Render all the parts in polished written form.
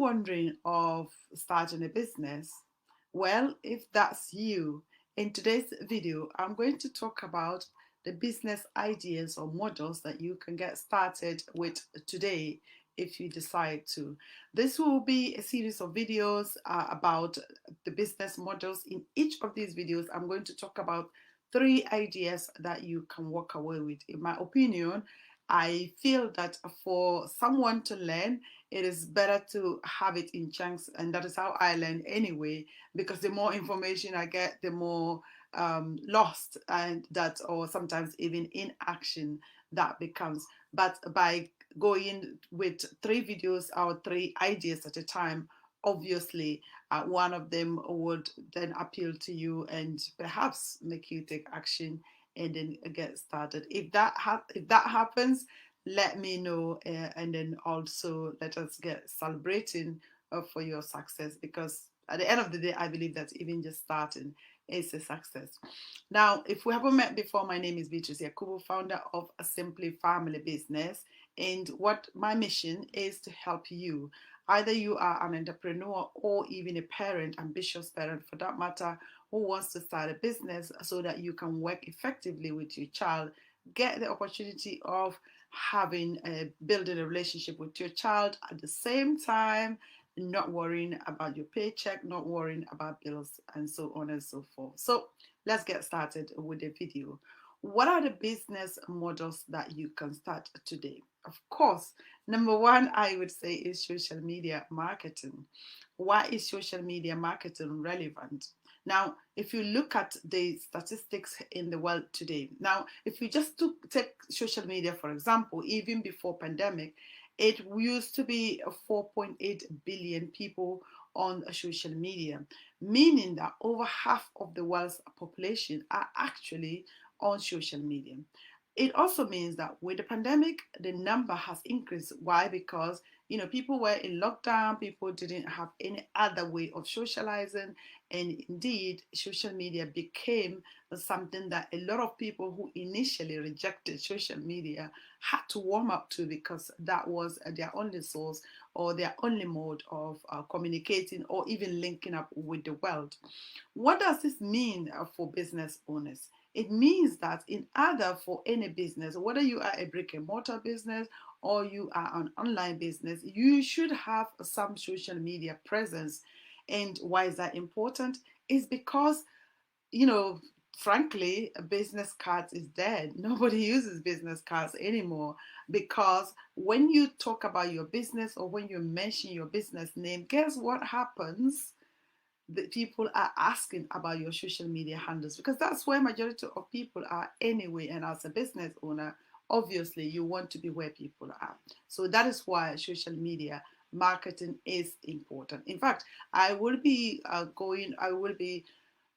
wondering of starting a business? Well, if that's you, in today's video, I'm going to talk about the business ideas or models that you can get started with today if you decide to. This will be a series of videos about the business models. In each of these videos, I'm going to talk about three ideas that you can walk away with. In my opinion, I feel that for someone to learn, it is better to have it in chunks, and that is how I learn anyway, because the more information I get, the more lost and that, or sometimes even inaction that becomes. But by going with three videos or three ideas at a time, obviously one of them would then appeal to you and perhaps make you take action and then get started. If that happens, let me know, and then also let us get celebrating for your success, because at the end of the day, I believe that even just starting is a success. Now, if we haven't met before, my name is Beatrice Yakubu, founder of a Simply Family Business, and what my mission is to help you. Either you are an entrepreneur or even a parent, ambitious parent for that matter, who wants to start a business so that you can work effectively with your child, get the opportunity of building a relationship with your child at the same time, not worrying about your paycheck, not worrying about bills, and so on and so forth. So let's get started with the video. What are the business models that you can start today? Of course, number one, I would say, is social media marketing. Why is social media marketing relevant? Now, if you look at the statistics in the world today, now, if you just take social media, for example, even before pandemic, it used to be 4.8 billion people on social media, meaning that over half of the world's population are actually on social media. It also means that with the pandemic, the number has increased. Why? Because people were in lockdown, people didn't have any other way of socializing, and indeed, social media became something that a lot of people who initially rejected social media had to warm up to, because that was their only source or their only mode of communicating or even linking up with the world. What does this mean for business owners? It means that in order for any business, whether you are a brick and mortar business or you are an online business, you should have some social media presence. And why is that important? Is because, you know, frankly, business cards is dead. Nobody uses business cards anymore, because when you talk about your business or when you mention your business name, guess what happens? The people are asking about your social media handles, because that's where majority of people are anyway. And as a business owner, obviously you want to be where people are. So that is why social media marketing is important. In fact, I will be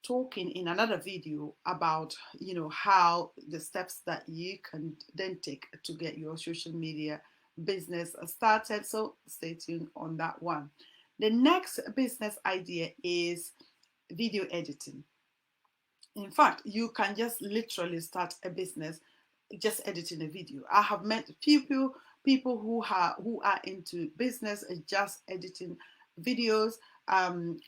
talking in another video about how the steps that you can then take to get your social media business started. So stay tuned on that one. The next business idea is video editing. In fact, you can just literally start a business just editing a video. I have met people who are into business just editing videos,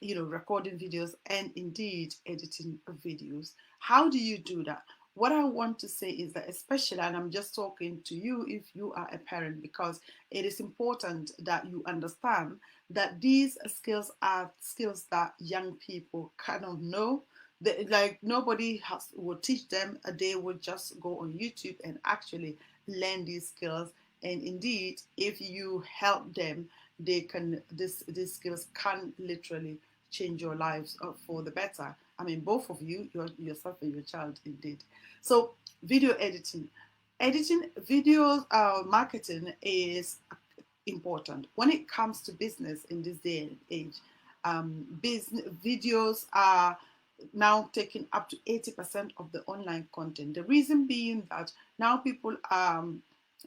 recording videos, and indeed editing videos. How do you do that? What I want to say is that, especially, and I'm just talking to you if you are a parent, because it is important that you understand that these skills are skills that young people kind of know. Like nobody will teach them. They will just go on YouTube and actually learn these skills. And indeed, if you help them, they can. These skills can literally change your lives for the better. I mean, both of you, yourself and your child, indeed. So, video editing, videos, marketing is important when it comes to business in this day and age. Business videos are now taking up to 80% of the online content. The reason being that now people are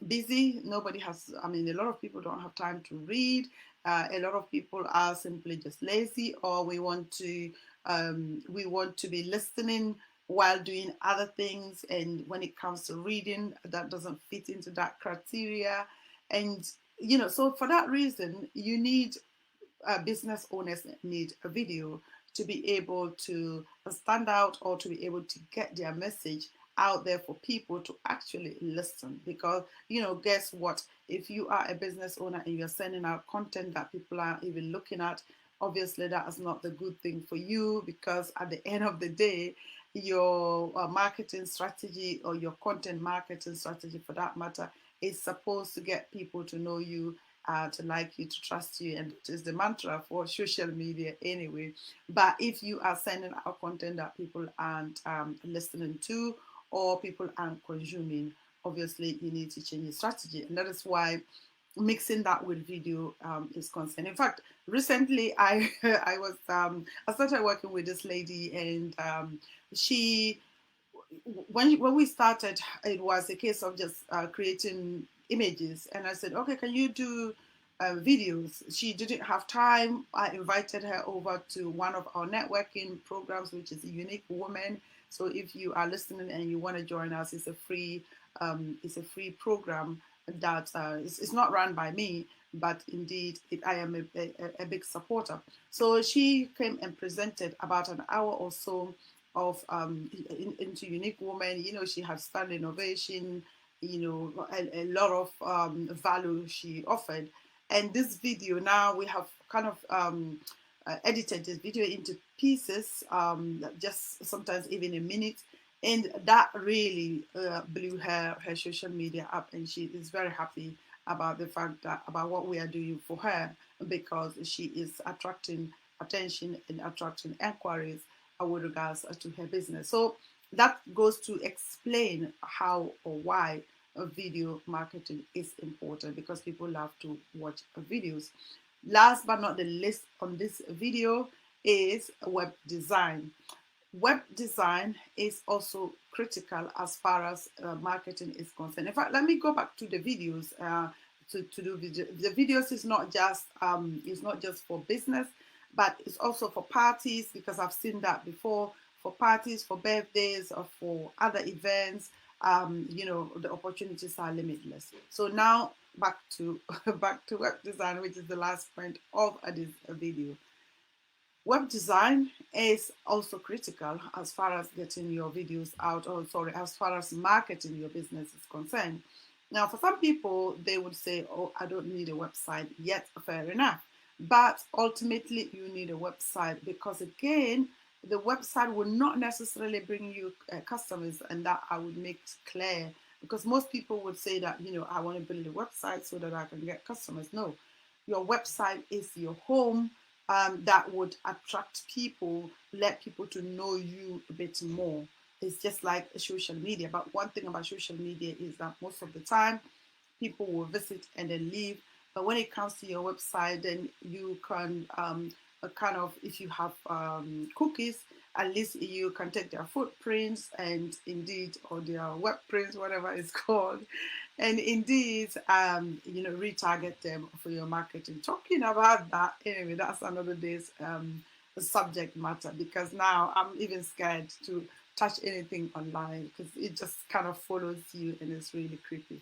busy. Nobody has, I mean, a lot of people don't have time to read. A lot of people are simply just lazy, or we want to be listening while doing other things. And when it comes to reading, that doesn't fit into that criteria. And so for that reason, you need business owners need a video to be able to stand out or to be able to get their message out there for people to actually listen. Because, guess what? If you are a business owner and you're sending out content that people are even looking at, obviously that is not the good thing for you, because at the end of the day, your marketing strategy, or your content marketing strategy for that matter, is supposed to get people to know you, to like you, to trust you, and it is the mantra for social media anyway. But if you are sending out content that people aren't listening to, or people aren't consuming, obviously you need to change your strategy, and that is why mixing that with video is concerned. In fact, recently I I started working with this lady, and she when we started, it was a case of just creating images, and I said, okay, can you do videos? She didn't have time. I invited her over to one of our networking programs, which is a Unique Woman. So if you are listening and you want to join us, it's a free program that it's not run by me, but indeed I am a big supporter. So she came and presented about an hour or so of into Unique Woman. She had stand innovation, a lot of value she offered. And this video, now we have kind of edited this video into pieces, just sometimes even a minute. And that really blew her social media up, and she is very happy about the fact that about what we are doing for her, because she is attracting attention and attracting inquiries with regards to her business. So that goes to explain how or why video marketing is important, because people love to watch videos. Last but not the least on this video is web design. Web design is also critical as far as marketing is concerned. In fact, let me go back to the videos. To do video. The videos is not just for business, but it's also for parties, because I've seen that before, for parties, for birthdays, or for other events. The opportunities are limitless. So now back to back to web design, which is the last point of this video. Web design is also critical as far as getting your videos out, or sorry, as far as marketing your business is concerned. Now, for some people, they would say, oh, I don't need a website yet. Fair enough. But ultimately, you need a website, because, again, the website will not necessarily bring you customers, and that I would make clear, because most people would say that, I want to build a website so that I can get customers. No, your website is your home. That would attract people, let people to know you a bit more. It's just like social media. But one thing about social media is that most of the time people will visit and then leave. But when it comes to your website, then you can kind of, if you have cookies, at least you can take their footprints, and indeed, or their web prints, whatever it's called, and indeed, retarget them for your marketing. Talking about that, anyway, that's another day's subject matter, because now I'm even scared to touch anything online, because it just kind of follows you and it's really creepy.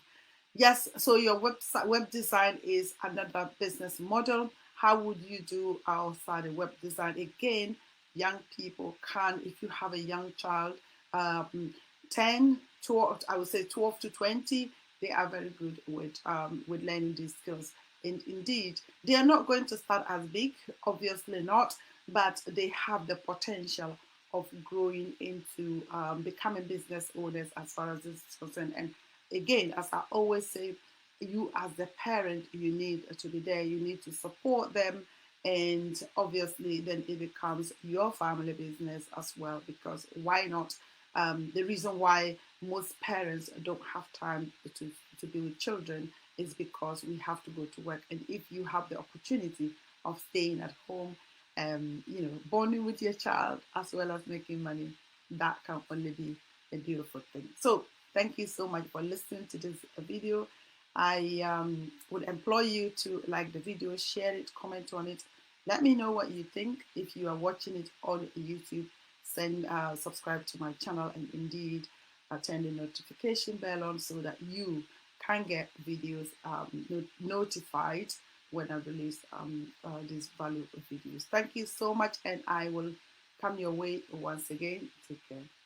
Yes, so your web design is another business model. How would you do outside of web design? Again, young people can, if you have a young child, um, 10, 12, I would say 12 to 20, they are very good with learning these skills. And indeed, they are not going to start as big, obviously not, but they have the potential of growing into becoming business owners as far as this is concerned. And again, as I always say, you as the parent, you need to be there, you need to support them, and obviously then it becomes your family business as well, because why not? The reason why most parents don't have time to be with children is because we have to go to work. And if you have the opportunity of staying at home, bonding with your child as well as making money, that can only be a beautiful thing. So thank you so much for listening to this video. I would implore you to like the video, share it, comment on it. Let me know what you think. If you are watching it on YouTube, subscribe to my channel, and indeed turn the notification bell on so that you can get videos notified when I release these valuable videos. Thank you so much, and I will come your way once again. Take care.